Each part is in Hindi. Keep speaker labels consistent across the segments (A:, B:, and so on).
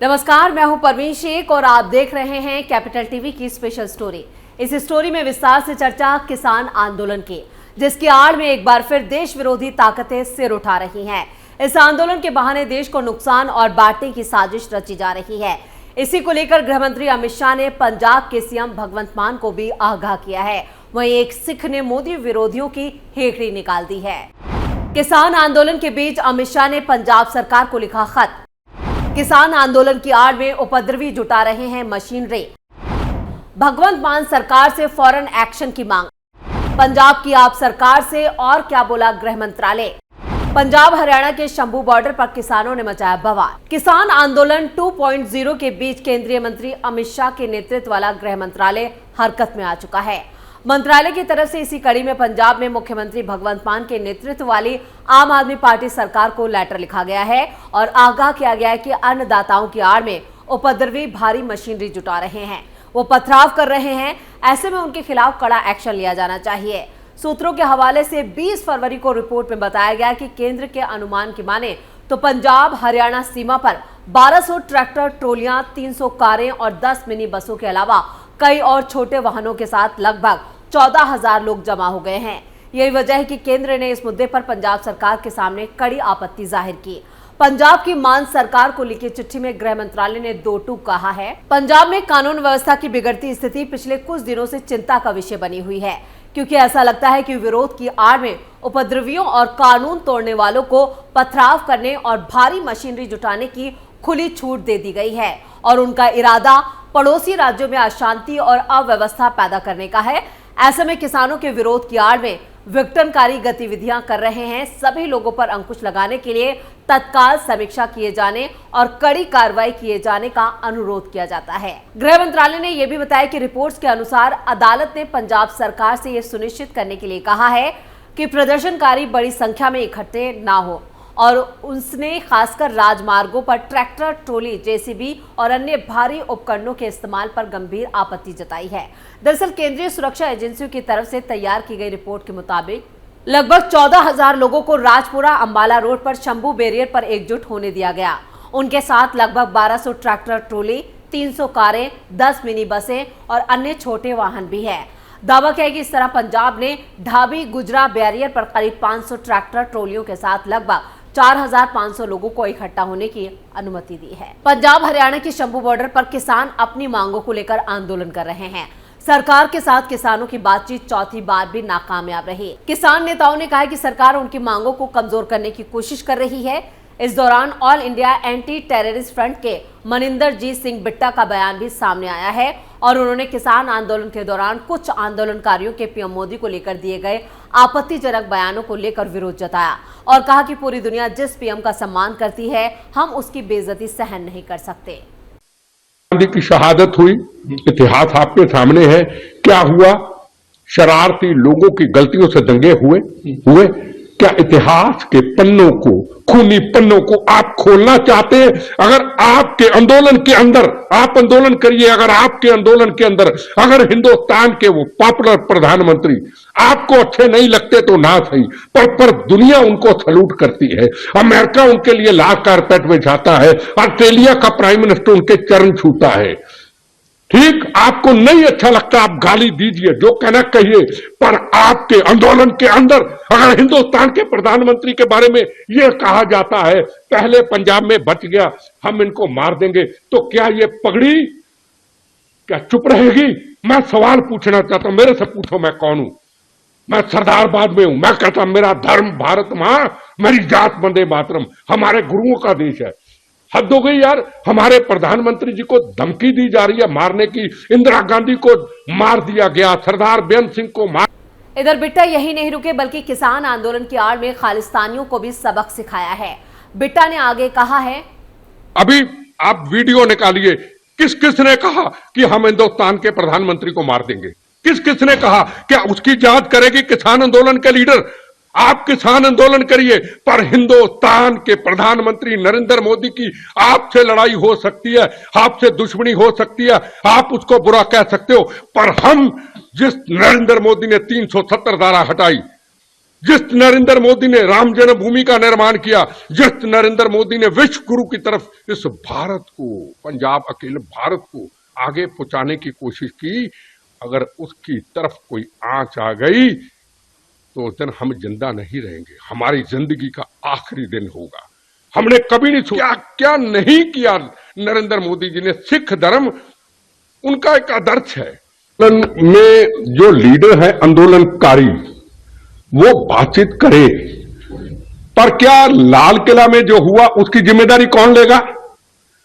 A: नमस्कार, मैं हूं परवीन शेख और आप देख रहे हैं कैपिटल टीवी की स्पेशल स्टोरी। इस स्टोरी में विस्तार से चर्चा किसान आंदोलन की, जिसकी आड़ में एक बार फिर देश विरोधी ताकतें सिर उठा रही हैं। इस आंदोलन के बहाने देश को नुकसान और बांटने की साजिश रची जा रही है। इसी को लेकर गृह मंत्री अमित शाह ने पंजाब के सीएम भगवंत मान को भी आगाह किया है। वहीं एक सिख ने मोदी विरोधियों की हेकड़ी निकाल दी है। किसान आंदोलन के बीच अमित शाह ने पंजाब सरकार को लिखा खत। किसान आंदोलन की आड़ में उपद्रवी जुटा रहे हैं मशीनरी। भगवंत मान सरकार से फौरन एक्शन की मांग। पंजाब की आप सरकार से और क्या बोला गृह मंत्रालय। पंजाब हरियाणा के शंभू बॉर्डर पर किसानों ने मचाया बवाल। किसान आंदोलन 2.0 के बीच केंद्रीय मंत्री अमित शाह के नेतृत्व वाला गृह मंत्रालय हरकत में आ चुका है। मंत्रालय की तरफ से इसी कड़ी में पंजाब में मुख्यमंत्री भगवंत मान के नेतृत्व वाली आम आदमी पार्टी सरकार को लेटर लिखा गया है और आगाह किया गया है कि अन्नदाताओं की आड़ में उपद्रवी भारी मशीनरी जुटा रहे हैं, वो पथराव कर रहे हैं। ऐसे में उनके खिलाफ कड़ा एक्शन लिया जाना चाहिए। सूत्रों के हवाले से 20 फरवरी को रिपोर्ट में बताया गया कि केंद्र के अनुमान की माने तो पंजाब हरियाणा सीमा पर 1200 ट्रैक्टर ट्रोलियां, 300 कारें और 10 मिनी बसों के अलावा कई और छोटे वाहनों के साथ लगभग 14,000 लोग जमा हो गए हैं। यही वजह है कि केंद्र ने इस मुद्दे पर पंजाब सरकार के सामने कड़ी आपत्ति जाहिर की। पंजाब की मान सरकार को लिखी चिट्ठी में गृह मंत्रालय ने दो टूक कहा है। पंजाब में कानून व्यवस्था की बिगड़ती स्थिति पिछले कुछ दिनों से चिंता का विषय बनी हुई है, क्योंकि ऐसा लगता है कि विरोध की आड़ में उपद्रवियों और कानून तोड़ने वालों को पथराव करने और भारी मशीनरी जुटाने की खुली छूट दे दी गई है और उनका इरादा पड़ोसी राज्यों में अशांति और अव्यवस्था पैदा करने का है। ऐसे में किसानों के विरोध की आड़ में विघटनकारी गतिविधियां कर रहे हैं। सभी लोगों पर अंकुश लगाने के लिए तत्काल समीक्षा किए जाने और कड़ी कार्रवाई किए जाने का अनुरोध किया जाता है। गृह मंत्रालय ने यह भी बताया कि रिपोर्ट्स के अनुसार अदालत ने पंजाब सरकार से यह सुनिश्चित करने के लिए कहा है कि प्रदर्शनकारी बड़ी संख्या में इकट्ठे ना हो और उसने खासकर राजमार्गों पर ट्रैक्टर, ट्रोली, जेसीबी और अन्य भारी उपकरणों के इस्तेमाल पर गंभीर आपत्ति जताई है। दरअसल केंद्रीय सुरक्षा एजेंसियों की तरफ से तैयार की गई रिपोर्ट के मुताबिक लगभग 14,000 लोगों को राजपुरा अंबाला रोड पर शंभू बैरियर पर एकजुट होने दिया गया। उनके साथ लगभग 1200 ट्रैक्टर, ट्रोली, 300 कारें, 10 मिनी बसें और अन्य छोटे वाहन भी है। दावा किया कि इस तरह पंजाब ने ढाबी गुजरा बैरियर पर करीब 500 ट्रैक्टर ट्रोलियों के साथ लगभग 4,500 लोगों को इकट्ठा होने की अनुमति दी है। पंजाब हरियाणा के शंभू बॉर्डर पर किसान अपनी मांगों को लेकर आंदोलन कर रहे हैं। सरकार के साथ किसानों की बातचीत चौथी बार भी नाकामयाब रही। किसान नेताओं ने कहा कि सरकार उनकी मांगों को कमजोर करने की कोशिश कर रही है। इस दौरान all India anti terrorist front के मनिंदर जीत सिंह बिट्टा का बयान भी सामने आया है और उन्होंने किसान आंदोलन के दौरान कुछ आंदोलनकारियों के पीएम मोदी को लेकर दिए गए आपत्तिजनक बयानों को लेकर विरोध जताया और कहा कि पूरी दुनिया जिस पीएम का सम्मान करती है, हम उसकी बेइज्जती सहन नहीं कर सकते।
B: गांधी की शहादत हुई, इतिहास आपके सामने है। क्या हुआ? शरारती लोगों की गलतियों से दंगे हुए। क्या इतिहास के पन्नों को, खूनी पन्नों को आप खोलना चाहते हैं? अगर आपके आंदोलन के अंदर, आप आंदोलन करिए, अगर आपके आंदोलन के अंदर अगर हिंदुस्तान के वो पॉपुलर प्रधानमंत्री आपको अच्छे नहीं लगते तो ना सही, पर दुनिया उनको सैल्यूट करती है। अमेरिका उनके लिए लाल कारपेट बिछाता है, ऑस्ट्रेलिया का प्राइम मिनिस्टर उनके चरण छूता है। ठीक, आपको नहीं अच्छा लगता, आप गाली दीजिए, जो कहना कहिए, पर आपके आंदोलन के अंदर अगर हिंदुस्तान के प्रधानमंत्री के बारे में यह कहा जाता है पहले पंजाब में बच गया, हम इनको मार देंगे, तो क्या ये पगड़ी क्या चुप रहेगी? मैं सवाल पूछना चाहता हूं, मेरे से पूछो मैं कौन हूं? मैं सरदारबाद में हूं। मैं कहता मेरा धर्म भारत मां, मेरी जात वंदे मातरम, हमारे गुरुओं का देश है। हद हो गई यार, हमारे प्रधानमंत्री जी को धमकी दी जा रही है मारने की। इंदिरा गांधी को मार दिया गया, सरदार बेअंत सिंह को मार।
A: इधर बिट्टा यही नहीं रुके, बल्कि किसान आंदोलन की आड़ में खालिस्तानियों को भी सबक सिखाया है। बिट्टा ने आगे कहा है,
B: अभी आप वीडियो निकालिए, किस किस ने कहा कि हम हिंदुस्तान के प्रधानमंत्री को मार देंगे? किस किस ने कहा? क्या उसकी जांच करेगी किसान आंदोलन के लीडर? आप किसान आंदोलन करिए, पर हिंदुस्तान के प्रधानमंत्री नरेंद्र मोदी की आपसे लड़ाई हो सकती है, आपसे दुश्मनी हो सकती है, आप उसको बुरा कह सकते हो, पर हम जिस नरेंद्र मोदी ने 370 धारा हटाई, जिस नरेंद्र मोदी ने राम जन्मभूमि का निर्माण किया, जिस नरेंद्र मोदी ने विश्व गुरु की तरफ इस भारत को, पंजाब अकेले भारत को आगे पहुंचाने की कोशिश की, अगर उसकी तरफ कोई आंच आ गई तो उस दिन हम जिंदा नहीं रहेंगे। हमारी जिंदगी का आखिरी दिन होगा। हमने कभी नहीं सोचा क्या नहीं किया नरेंद्र मोदी जी ने। सिख धर्म उनका एक आदर्श है। में जो लीडर है आंदोलनकारी वो बातचीत करे, पर क्या लाल किला में जो हुआ उसकी जिम्मेदारी कौन लेगा?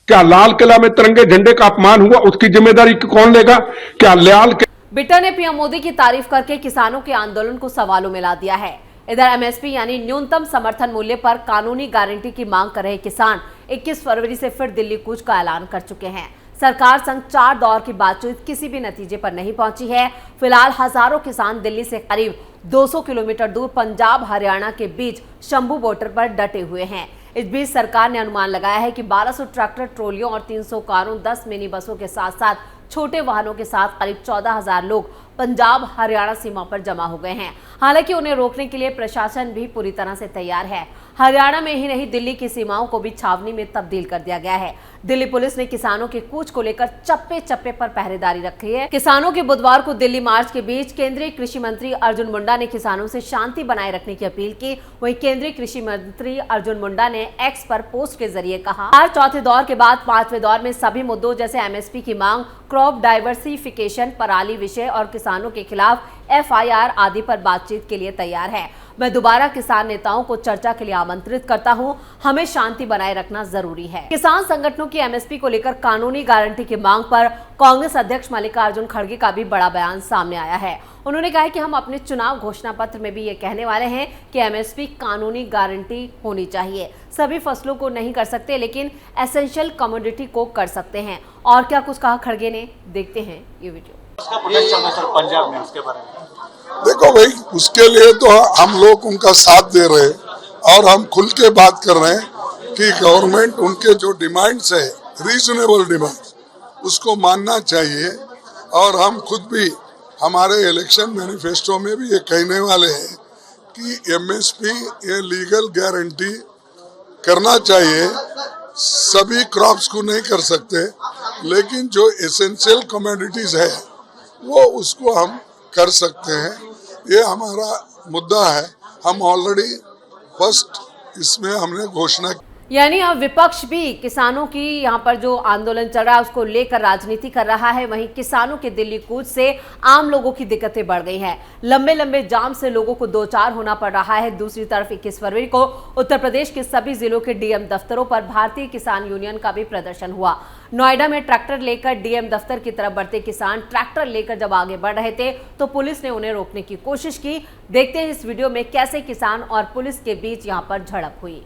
B: क्या लाल किला में तिरंगे झंडे का अपमान हुआ उसकी जिम्मेदारी कौन लेगा? क्या लाल
A: बिट्टा ने पीएम मोदी की तारीफ करके किसानों के आंदोलन को सवालों में ला दिया है। इधर एमएसपी यानी न्यूनतम समर्थन मूल्य पर कानूनी गारंटी की मांग कर रहे किसान 21 फरवरी से फिर दिल्ली कूच का ऐलान कर चुके हैं। सरकार संग 4 दौर की बातचीत किसी भी नतीजे पर नहीं पहुंची है। फिलहाल हजारों किसान दिल्ली से करीब 200 किलोमीटर दूर पंजाब हरियाणा के बीच शंभू बॉर्डर पर डटे हुए हैं। इस बीच सरकार ने अनुमान लगाया है कि 1200 ट्रैक्टर ट्रॉलियों और 300 कारों, 10 मिनी बसों के साथ साथ छोटे वाहनों के साथ करीब 14,000 लोग पंजाब हरियाणा सीमा पर जमा हो गए हैं। हालांकि उन्हें रोकने के लिए प्रशासन भी पूरी तरह से तैयार है। हरियाणा में ही नहीं, दिल्ली की सीमाओं को भी छावनी में तब्दील कर दिया गया है। दिल्ली पुलिस ने किसानों के कूच को लेकर चप्पे चप्पे पर पहरेदारी रखी है। किसानों के बुधवार को दिल्ली मार्च के बीच केंद्रीय कृषि मंत्री अर्जुन मुंडा ने किसानों से शांति बनाए रखने की अपील की। वहीं केंद्रीय कृषि मंत्री अर्जुन मुंडा ने एक्स पर पोस्ट के जरिए कहा, हर चौथे दौर के बाद 5वें दौर में सभी मुद्दों जैसे एमएसपी की मांग, क्रॉप डाइवर्सिफिकेशन, पराली विषय और किसानों के खिलाफ एफआईआर आदि पर बातचीत के लिए तैयार है। मैं दोबारा किसान नेताओं को चर्चा के लिए आमंत्रित करता हूं। हमें शांति बनाए रखना जरूरी है। किसान संगठनों की एमएसपी को लेकर कानूनी गारंटी की मांग पर कांग्रेस अध्यक्ष मल्लिकार्जुन खड़गे का भी बड़ा बयान सामने आया है। उन्होंने कहा कि हम अपने चुनाव घोषणा पत्र में भी ये कहने वाले हैं कि एमएसपी कानूनी गारंटी होनी चाहिए। सभी फसलों को नहीं कर सकते, लेकिन एसेंशियल कमोडिटी को कर सकते हैं। और क्या कुछ कहा खड़गे ने, देखते हैं ये वीडियो।
C: उसका प्रोटेस्ट चल रहा है सर पंजाब में, उसके बारे में
D: देखो भाई, उसके लिए तो हम लोग उनका साथ दे रहे हैं और हम खुल के बात कर रहे हैं कि गवर्नमेंट उनके जो डिमांड्स है, रीजनेबल डिमांड्स, उसको मानना चाहिए। और हम खुद भी हमारे इलेक्शन मैनिफेस्टो में भी ये कहने वाले हैं कि एमएसपी ये लीगल गारंटी करना चाहिए। सभी क्रॉप्स को नहीं कर सकते, लेकिन जो एसेंशियल कमोडिटीज है वो उसको हम कर सकते हैं। ये हमारा मुद्दा है। हम ऑलरेडी फर्स्ट इसमें हमने घोषणा की।
A: यानी अब विपक्ष भी किसानों की यहाँ पर जो आंदोलन चल रहा है उसको लेकर राजनीति कर रहा है। वहीं किसानों के दिल्ली कूच से आम लोगों की दिक्कतें बढ़ गई हैं। लंबे लंबे जाम से लोगों को दो चार होना पड़ रहा है। दूसरी तरफ 21 फरवरी को उत्तर प्रदेश के सभी जिलों के डीएम दफ्तरों पर भारतीय किसान यूनियन का भी प्रदर्शन हुआ। नोएडा में ट्रैक्टर लेकर डीएम दफ्तर की तरफ बढ़ते किसान ट्रैक्टर लेकर जब आगे बढ़ रहे थे तो पुलिस ने उन्हें रोकने की कोशिश की। देखते हैं इस वीडियो में कैसे किसान और पुलिस के बीच यहाँ पर झड़प हुई।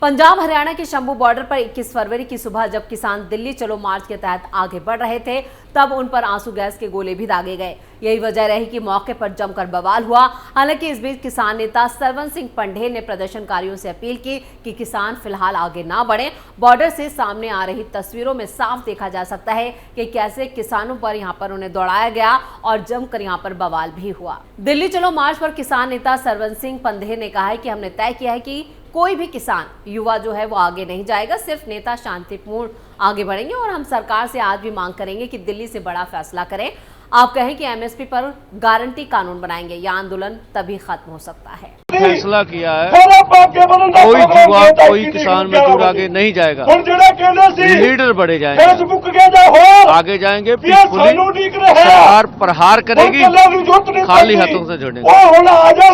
A: पंजाब हरियाणा के शंभू बॉर्डर पर 21 फरवरी की सुबह जब किसान दिल्ली चलो मार्च के तहत आगे बढ़ रहे थे तब उन पर आंसू गैस के गोले भी दागे गए। यही वजह रही कि मौके पर जमकर बवाल हुआ। हालांकि इस बीच किसान नेता सरवन सिंह पंढेर ने प्रदर्शनकारियों से अपील की कि किसान फिलहाल आगे ना बढ़ें। बॉर्डर से सामने आ रही तस्वीरों में साफ देखा जा सकता है कि कैसे किसानों पर यहाँ पर उन्हें दौड़ाया गया और जमकर यहाँ पर बवाल भी हुआ। दिल्ली चलो मार्च पर किसान नेता सरवन सिंह पंढेर ने कहा है कि हमने तय किया है कि कोई भी किसान युवा जो है वो आगे नहीं जाएगा, सिर्फ नेता शांतिपूर्ण आगे बढ़ेंगे और हम सरकार से आज भी मांग करेंगे कि दिल्ली से बड़ा फैसला करें। आप कहें कि एमएसपी पर गारंटी कानून बनाएंगे, यह आंदोलन तभी खत्म हो सकता है।
E: फैसला किया है, कोई युवा कोई किसान मजदूर आगे नहीं जाएगा, लीडर बढ़े जाएंगे, आगे जाएंगे, पीसफुली सरकार प्रहार करेगी, खाली हाथों से जुड़ेंगे।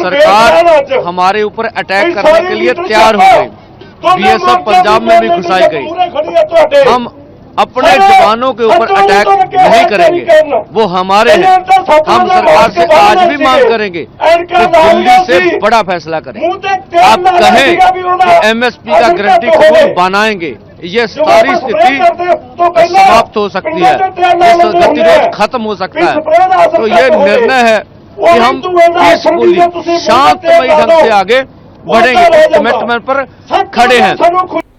E: सरकार हमारे ऊपर अटैक करने के लिए तैयार हो गई, बीएसएफ पंजाब में भी घुसाई गई। हम अपने जवानों के ऊपर अटैक नहीं करेंगे, वो हमारे हैं। हम सरकार से आज भी मांग करेंगे कि दिल्ली से बड़ा फैसला करें। आप कहें कि एमएसपी का गारंटी कानून बनाएंगे, ये सारी स्थिति समाप्त हो सकती है, इस गतिरोध खत्म हो सकता है। तो ये निर्णय है कि हम पीसफुली शांतमयी ढंग से आगे बढ़ेंगे, कमिटमेंट पर खड़े हैं।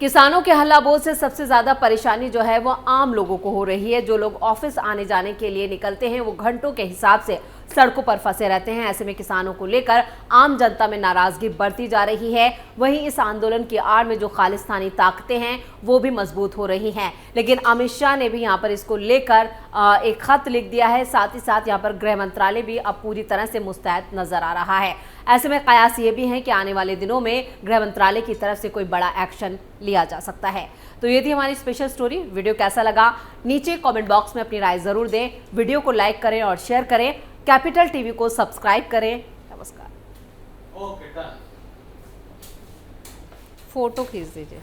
A: किसानों के हल्ला बोल से सबसे ज्यादा परेशानी जो है वो आम लोगों को हो रही है। जो लोग ऑफिस आने जाने के लिए निकलते हैं वो घंटों के हिसाब से सड़कों पर फंसे रहते हैं। ऐसे में किसानों को लेकर आम जनता में नाराजगी बढ़ती जा रही है। वहीं इस आंदोलन की आड़ में जो खालिस्तानी ताकतें हैं वो भी मजबूत हो रही हैं। लेकिन अमित शाह ने भी यहाँ पर इसको लेकर एक खत लिख दिया है। साथ ही साथ यहाँ पर गृह मंत्रालय भी अब पूरी तरह से मुस्तैद नजर आ रहा है। ऐसे में कयास ये भी है कि आने वाले दिनों में गृह मंत्रालय की तरफ से कोई बड़ा एक्शन लिया जा सकता है। तो ये थी हमारी स्पेशल स्टोरी। वीडियो कैसा लगा नीचे कमेंट बॉक्स में अपनी राय जरूर दें। वीडियो को लाइक करें और शेयर करें। कैपिटल टीवी को सब्सक्राइब करें। नमस्कार। फोटो खींच दीजिए।